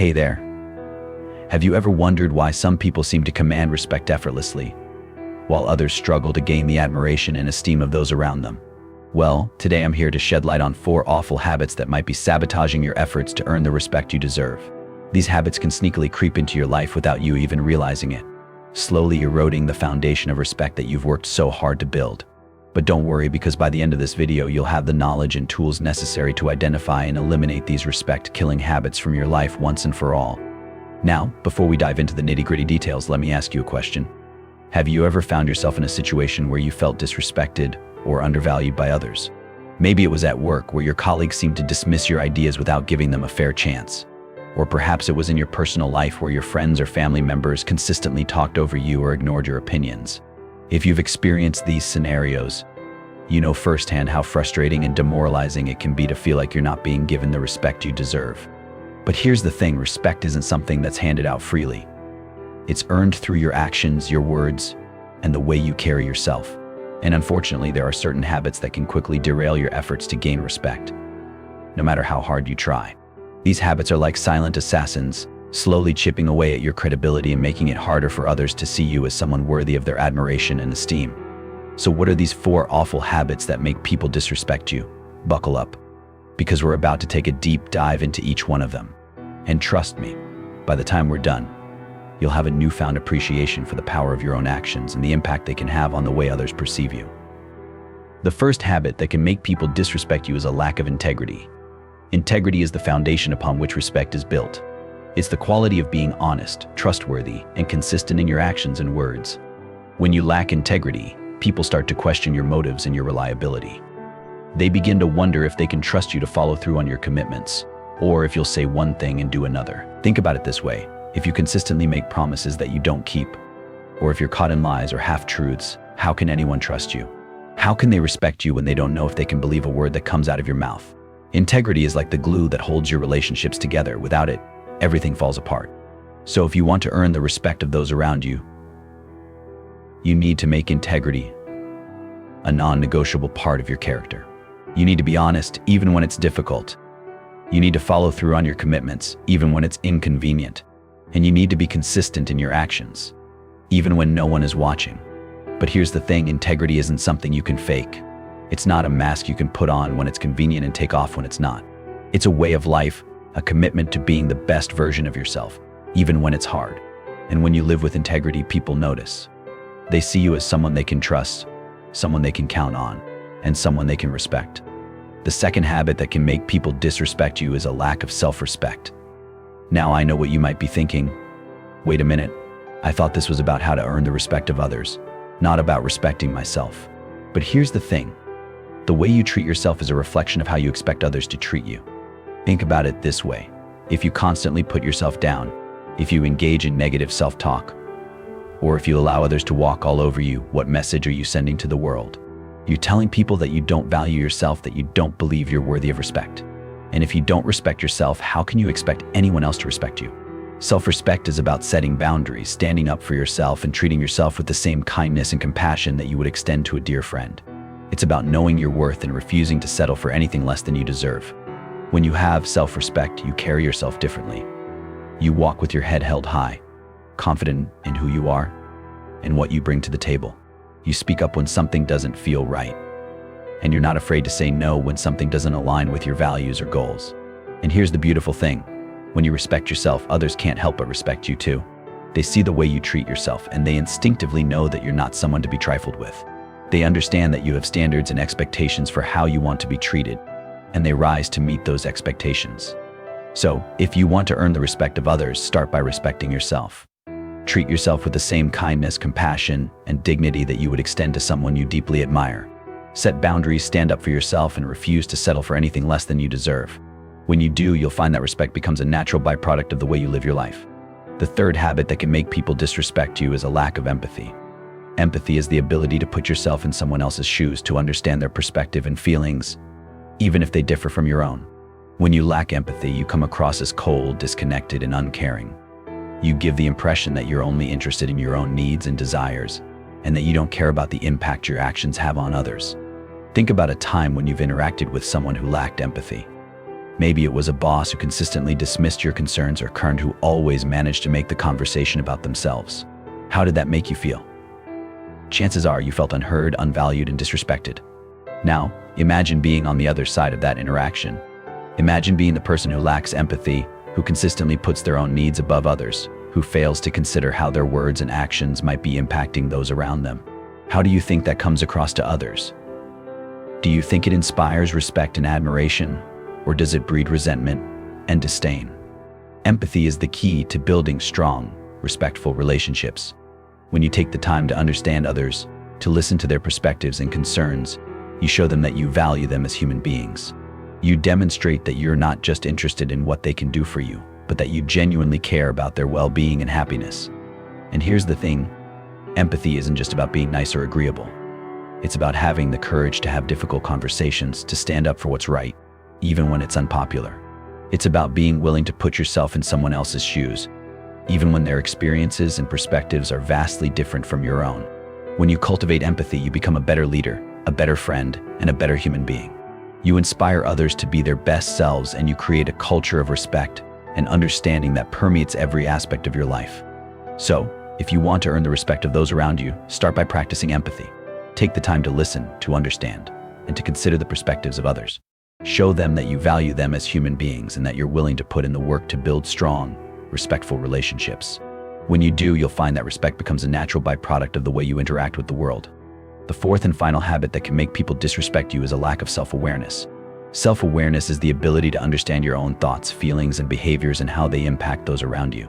Hey there. Have you ever wondered why some people seem to command respect effortlessly, while others struggle to gain the admiration and esteem of those around them? Well, today I'm here to shed light on 4 awful habits that might be sabotaging your efforts to earn the respect you deserve. These habits can sneakily creep into your life without you even realizing it, slowly eroding the foundation of respect that you've worked so hard to build. But don't worry, because by the end of this video, you'll have the knowledge and tools necessary to identify and eliminate these respect-killing habits from your life once and for all. Now, before we dive into the nitty-gritty details, let me ask you a question. Have you ever found yourself in a situation where you felt disrespected or undervalued by others? Maybe it was at work, where your colleagues seemed to dismiss your ideas without giving them a fair chance. Or perhaps it was in your personal life, where your friends or family members consistently talked over you or ignored your opinions. If you've experienced these scenarios, you know firsthand how frustrating and demoralizing it can be to feel like you're not being given the respect you deserve. But here's the thing, respect isn't something that's handed out freely. It's earned through your actions, your words, and the way you carry yourself. And unfortunately, there are certain habits that can quickly derail your efforts to gain respect, no matter how hard you try. These habits are like silent assassins, slowly chipping away at your credibility and making it harder for others to see you as someone worthy of their admiration and esteem. So what are these 4 awful habits that make people disrespect you? Buckle up, because we're about to take a deep dive into each one of them. And trust me, by the time we're done, you'll have a newfound appreciation for the power of your own actions and the impact they can have on the way others perceive you. The first habit that can make people disrespect you is a lack of integrity. Integrity is the foundation upon which respect is built. It's the quality of being honest, trustworthy, and consistent in your actions and words. When you lack integrity, people start to question your motives and your reliability. They begin to wonder if they can trust you to follow through on your commitments, or if you'll say one thing and do another. Think about it this way. If you consistently make promises that you don't keep, or if you're caught in lies or half-truths, how can anyone trust you? How can they respect you when they don't know if they can believe a word that comes out of your mouth? Integrity is like the glue that holds your relationships together. Without it, everything falls apart. So if you want to earn the respect of those around you, you need to make integrity a non-negotiable part of your character. You need to be honest even when it's difficult. You need to follow through on your commitments even when it's inconvenient. And you need to be consistent in your actions, even when no one is watching. But here's the thing, integrity isn't something you can fake. It's not a mask you can put on when it's convenient and take off when it's not. It's a way of life, a commitment to being the best version of yourself, even when it's hard. And when you live with integrity, people notice. They see you as someone they can trust, someone they can count on, and someone they can respect. The second habit that can make people disrespect you is a lack of self-respect. Now I know what you might be thinking. Wait a minute, I thought this was about how to earn the respect of others, not about respecting myself. But here's the thing. The way you treat yourself is a reflection of how you expect others to treat you. Think about it this way. If you constantly put yourself down, if you engage in negative self-talk, or if you allow others to walk all over you, what message are you sending to the world? You're telling people that you don't value yourself, that you don't believe you're worthy of respect. And if you don't respect yourself, how can you expect anyone else to respect you? Self-respect is about setting boundaries, standing up for yourself, and treating yourself with the same kindness and compassion that you would extend to a dear friend. It's about knowing your worth and refusing to settle for anything less than you deserve. When you have self-respect, you carry yourself differently. You walk with your head held high, confident in who you are and what you bring to the table. You speak up when something doesn't feel right, and you're not afraid to say no when something doesn't align with your values or goals. And here's the beautiful thing. When you respect yourself, others can't help but respect you too. They see the way you treat yourself, and they instinctively know that you're not someone to be trifled with. They understand that you have standards and expectations for how you want to be treated, and they rise to meet those expectations. So, if you want to earn the respect of others, start by respecting yourself. Treat yourself with the same kindness, compassion, and dignity that you would extend to someone you deeply admire. Set boundaries, stand up for yourself, and refuse to settle for anything less than you deserve. When you do, you'll find that respect becomes a natural byproduct of the way you live your life. The third habit that can make people disrespect you is a lack of empathy. Empathy is the ability to put yourself in someone else's shoes, to understand their perspective and feelings, even if they differ from your own. When you lack empathy, you come across as cold, disconnected, and uncaring. You give the impression that you're only interested in your own needs and desires, and that you don't care about the impact your actions have on others. Think about a time when you've interacted with someone who lacked empathy. Maybe it was a boss who consistently dismissed your concerns, or a friend who always managed to make the conversation about themselves. How did that make you feel? Chances are you felt unheard, unvalued, and disrespected. Now, imagine being on the other side of that interaction. Imagine being the person who lacks empathy, who consistently puts their own needs above others, who fails to consider how their words and actions might be impacting those around them. How do you think that comes across to others? Do you think it inspires respect and admiration, or does it breed resentment and disdain? Empathy is the key to building strong, respectful relationships. When you take the time to understand others, to listen to their perspectives and concerns, you show them that you value them as human beings. You demonstrate that you're not just interested in what they can do for you, but that you genuinely care about their well-being and happiness. And here's the thing, empathy isn't just about being nice or agreeable. It's about having the courage to have difficult conversations, to stand up for what's right, even when it's unpopular. It's about being willing to put yourself in someone else's shoes, even when their experiences and perspectives are vastly different from your own. When you cultivate empathy, you become a better leader, a better friend, and a better human being. You inspire others to be their best selves, and you create a culture of respect and understanding that permeates every aspect of your life. So, if you want to earn the respect of those around you, start by practicing empathy. Take the time to listen, to understand, and to consider the perspectives of others. Show them that you value them as human beings and that you're willing to put in the work to build strong, respectful relationships. When you do, you'll find that respect becomes a natural byproduct of the way you interact with the world. The fourth and final habit that can make people disrespect you is a lack of self-awareness. Self-awareness is the ability to understand your own thoughts, feelings, and behaviors and how they impact those around you.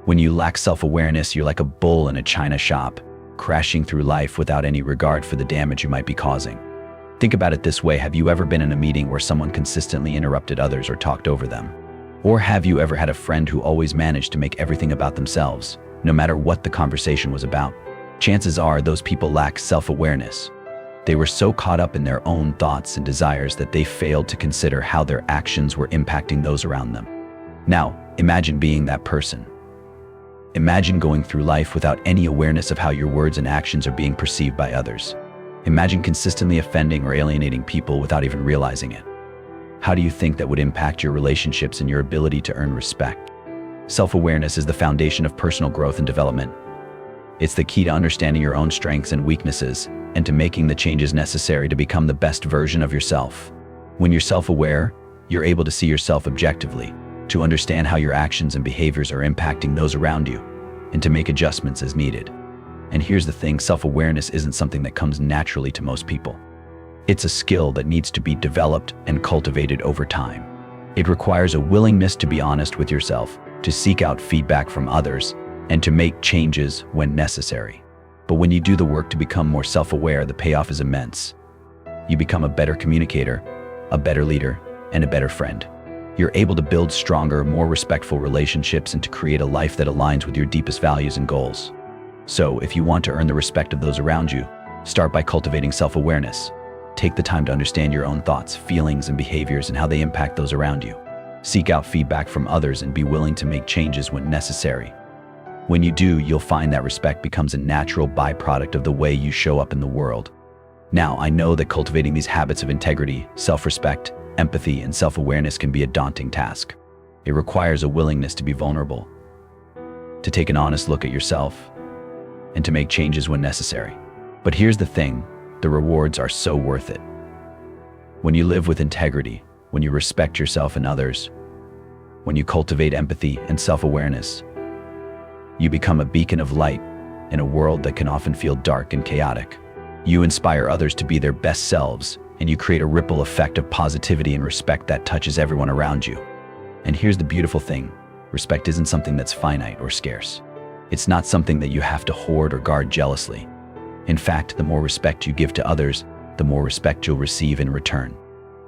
When you lack self-awareness, you're like a bull in a china shop, crashing through life without any regard for the damage you might be causing. Think about it this way: have you ever been in a meeting where someone consistently interrupted others or talked over them? Or have you ever had a friend who always managed to make everything about themselves, no matter what the conversation was about? Chances are those people lack self-awareness. They were so caught up in their own thoughts and desires that they failed to consider how their actions were impacting those around them. Now, imagine being that person. Imagine going through life without any awareness of how your words and actions are being perceived by others. Imagine consistently offending or alienating people without even realizing it. How do you think that would impact your relationships and your ability to earn respect? Self-awareness is the foundation of personal growth and development. It's the key to understanding your own strengths and weaknesses, and to making the changes necessary to become the best version of yourself. When you're self-aware, you're able to see yourself objectively, to understand how your actions and behaviors are impacting those around you, and to make adjustments as needed. And here's the thing, self-awareness isn't something that comes naturally to most people. It's a skill that needs to be developed and cultivated over time. It requires a willingness to be honest with yourself, to seek out feedback from others, and to make changes when necessary. But when you do the work to become more self-aware, the payoff is immense. You become a better communicator, a better leader, and a better friend. You're able to build stronger, more respectful relationships and to create a life that aligns with your deepest values and goals. So, if you want to earn the respect of those around you, start by cultivating self-awareness. Take the time to understand your own thoughts, feelings, and behaviors and how they impact those around you. Seek out feedback from others and be willing to make changes when necessary. When you do, you'll find that respect becomes a natural byproduct of the way you show up in the world. Now, I know that cultivating these habits of integrity, self-respect, empathy, and self-awareness can be a daunting task. It requires a willingness to be vulnerable, to take an honest look at yourself, and to make changes when necessary. But here's the thing, the rewards are so worth it. When you live with integrity, when you respect yourself and others, when you cultivate empathy and self-awareness, you become a beacon of light in a world that can often feel dark and chaotic. You inspire others to be their best selves, and you create a ripple effect of positivity and respect that touches everyone around you. And here's the beautiful thing, respect isn't something that's finite or scarce. It's not something that you have to hoard or guard jealously. In fact, the more respect you give to others, the more respect you'll receive in return.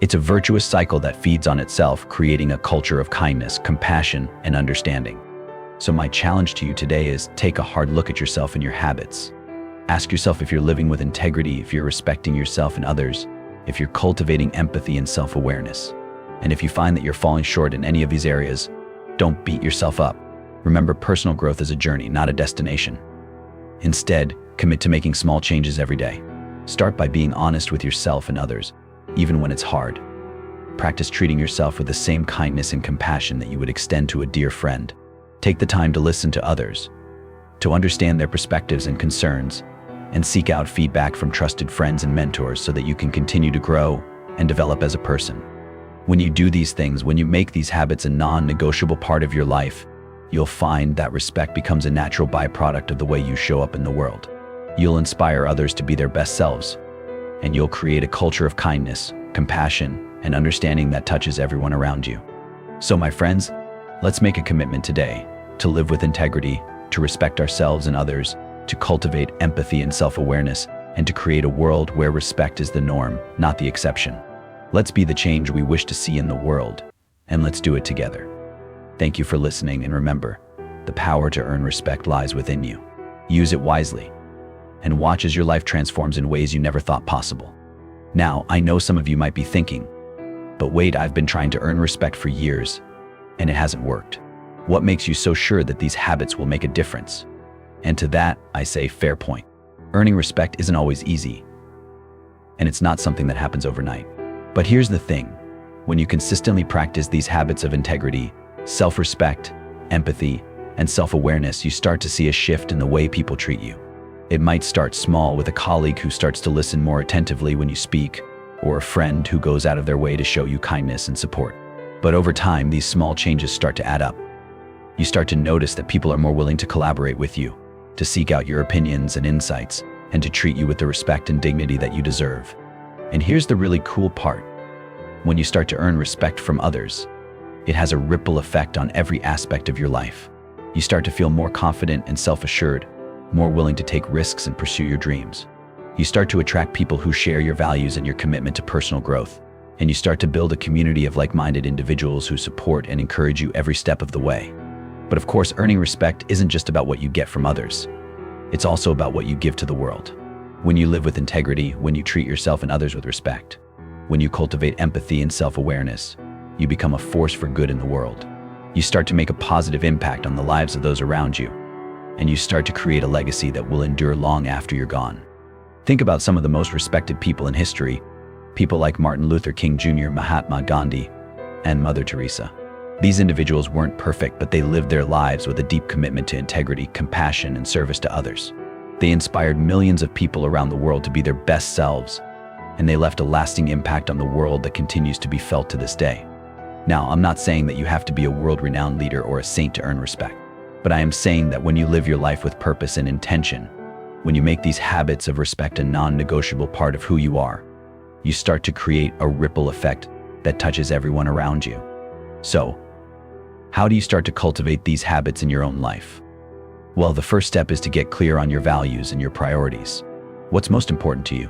It's a virtuous cycle that feeds on itself, creating a culture of kindness, compassion, and understanding. So my challenge to you today is take a hard look at yourself and your habits. Ask yourself if you're living with integrity, if you're respecting yourself and others, if you're cultivating empathy and self-awareness. And if you find that you're falling short in any of these areas, don't beat yourself up. Remember, personal growth is a journey, not a destination. Instead, commit to making small changes every day. Start by being honest with yourself and others, even when it's hard. Practice treating yourself with the same kindness and compassion that you would extend to a dear friend. Take the time to listen to others, to understand their perspectives and concerns, and seek out feedback from trusted friends and mentors so that you can continue to grow and develop as a person. When you do these things, when you make these habits a non-negotiable part of your life, you'll find that respect becomes a natural byproduct of the way you show up in the world. You'll inspire others to be their best selves, and you'll create a culture of kindness, compassion, and understanding that touches everyone around you. So my friends, let's make a commitment today to live with integrity, to respect ourselves and others, to cultivate empathy and self-awareness, and to create a world where respect is the norm, not the exception. Let's be the change we wish to see in the world, and let's do it together. Thank you for listening, and remember, the power to earn respect lies within you. Use it wisely, and watch as your life transforms in ways you never thought possible. Now, I know some of you might be thinking, but wait, I've been trying to earn respect for years, and it hasn't worked. What makes you so sure that these habits will make a difference? And to that, I say, fair point. Earning respect isn't always easy, and it's not something that happens overnight. But here's the thing. When you consistently practice these habits of integrity, self-respect, empathy, and self-awareness, you start to see a shift in the way people treat you. It might start small, with a colleague who starts to listen more attentively when you speak, or a friend who goes out of their way to show you kindness and support. But over time, these small changes start to add up. You start to notice that people are more willing to collaborate with you, to seek out your opinions and insights, and to treat you with the respect and dignity that you deserve. And here's the really cool part. When you start to earn respect from others, it has a ripple effect on every aspect of your life. You start to feel more confident and self-assured, more willing to take risks and pursue your dreams. You start to attract people who share your values and your commitment to personal growth. And you start to build a community of like-minded individuals who support and encourage you every step of the way. But of course, earning respect isn't just about what you get from others. It's also about what you give to the world. When you live with integrity, when you treat yourself and others with respect, when you cultivate empathy and self-awareness, you become a force for good in the world. You start to make a positive impact on the lives of those around you, and you start to create a legacy that will endure long after you're gone. Think about some of the most respected people in history, people like Martin Luther King Jr., Mahatma Gandhi, and Mother Teresa. These individuals weren't perfect, but they lived their lives with a deep commitment to integrity, compassion, and service to others. They inspired millions of people around the world to be their best selves, and they left a lasting impact on the world that continues to be felt to this day. Now, I'm not saying that you have to be a world-renowned leader or a saint to earn respect, but I am saying that when you live your life with purpose and intention, when you make these habits of respect a non-negotiable part of who you are, you start to create a ripple effect that touches everyone around you. So, how do you start to cultivate these habits in your own life? Well, the first step is to get clear on your values and your priorities. What's most important to you?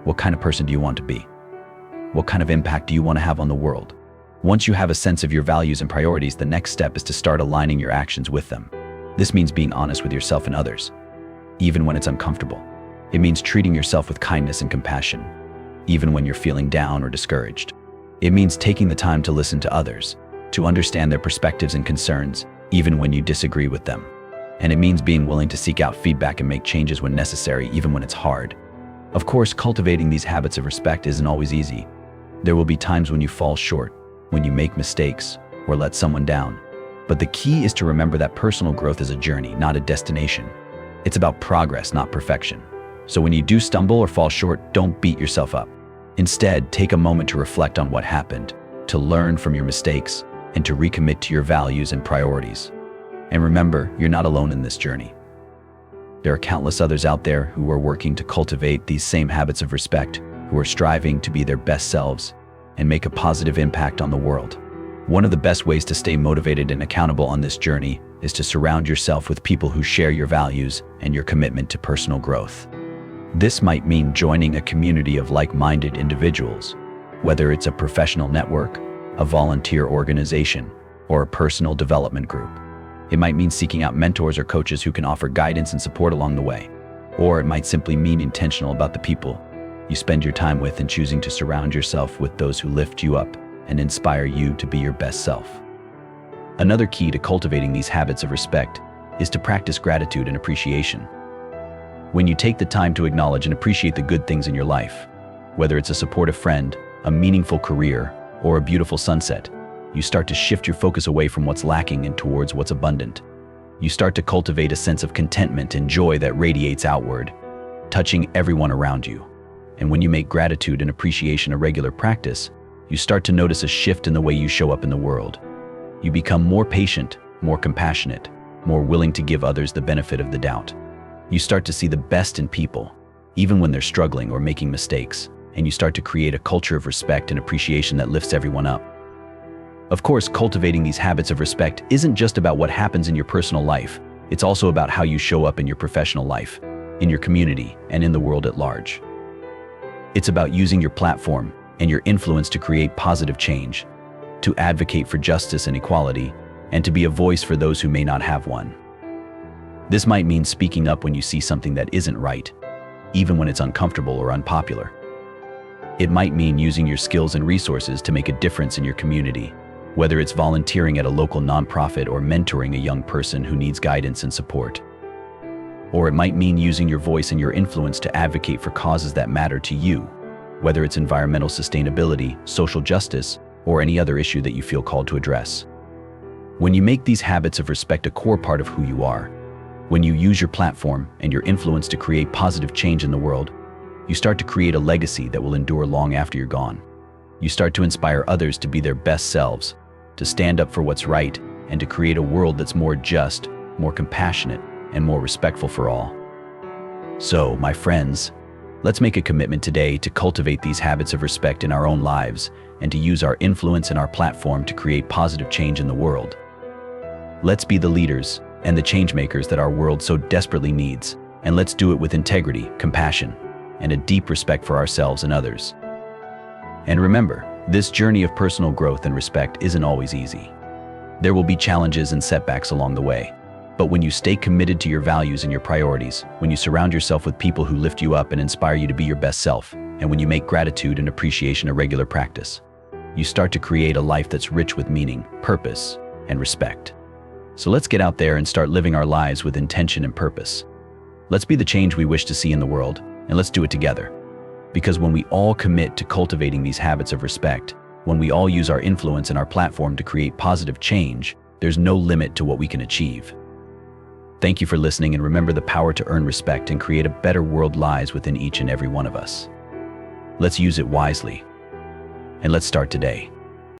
What kind of person do you want to be? What kind of impact do you want to have on the world? Once you have a sense of your values and priorities, the next step is to start aligning your actions with them. This means being honest with yourself and others, even when it's uncomfortable. It means treating yourself with kindness and compassion, even when you're feeling down or discouraged. It means taking the time to listen to others, to understand their perspectives and concerns, even when you disagree with them. And it means being willing to seek out feedback and make changes when necessary, even when it's hard. Of course, cultivating these habits of respect isn't always easy. There will be times when you fall short, when you make mistakes, or let someone down. But the key is to remember that personal growth is a journey, not a destination. It's about progress, not perfection. So when you do stumble or fall short, don't beat yourself up. Instead, take a moment to reflect on what happened, to learn from your mistakes, and to recommit to your values and priorities. And remember, you're not alone in this journey. There are countless others out there who are working to cultivate these same habits of respect, who are striving to be their best selves and make a positive impact on the world. One of the best ways to stay motivated and accountable on this journey is to surround yourself with people who share your values and your commitment to personal growth. This might mean joining a community of like-minded individuals, whether it's a professional network, a volunteer organization, or a personal development group. It might mean seeking out mentors or coaches who can offer guidance and support along the way. Or it might simply mean intentional about the people you spend your time with and choosing to surround yourself with those who lift you up and inspire you to be your best self. Another key to cultivating these habits of respect is to practice gratitude and appreciation. When you take the time to acknowledge and appreciate the good things in your life, whether it's a supportive friend, a meaningful career, or a beautiful sunset, you start to shift your focus away from what's lacking and towards what's abundant. You start to cultivate a sense of contentment and joy that radiates outward, touching everyone around you. And when you make gratitude and appreciation a regular practice, you start to notice a shift in the way you show up in the world. You become more patient, more compassionate, more willing to give others the benefit of the doubt. You start to see the best in people, even when they're struggling or making mistakes, and you start to create a culture of respect and appreciation that lifts everyone up. Of course, cultivating these habits of respect isn't just about what happens in your personal life. It's also about how you show up in your professional life, in your community, and in the world at large. It's about using your platform and your influence to create positive change, to advocate for justice and equality, and to be a voice for those who may not have one. This might mean speaking up when you see something that isn't right, even when it's uncomfortable or unpopular. It might mean using your skills and resources to make a difference in your community, whether it's volunteering at a local nonprofit or mentoring a young person who needs guidance and support. Or it might mean using your voice and your influence to advocate for causes that matter to you, whether it's environmental sustainability, social justice, or any other issue that you feel called to address. When you make these habits of respect a core part of who you are, when you use your platform and your influence to create positive change in the world, you start to create a legacy that will endure long after you're gone. You start to inspire others to be their best selves, to stand up for what's right, and to create a world that's more just, more compassionate, and more respectful for all. So, my friends, let's make a commitment today to cultivate these habits of respect in our own lives and to use our influence and our platform to create positive change in the world. Let's be the leaders and the change makers that our world so desperately needs, and let's do it with integrity, compassion, and a deep respect for ourselves and others. And remember, this journey of personal growth and respect isn't always easy. There will be challenges and setbacks along the way. But when you stay committed to your values and your priorities, when you surround yourself with people who lift you up and inspire you to be your best self, and when you make gratitude and appreciation a regular practice, you start to create a life that's rich with meaning, purpose, and respect. So let's get out there and start living our lives with intention and purpose. Let's be the change we wish to see in the world, and let's do it together. Because when we all commit to cultivating these habits of respect, when we all use our influence and our platform to create positive change, there's no limit to what we can achieve. Thank you for listening, and remember, the power to earn respect and create a better world lies within each and every one of us. Let's use it wisely, and let's start today.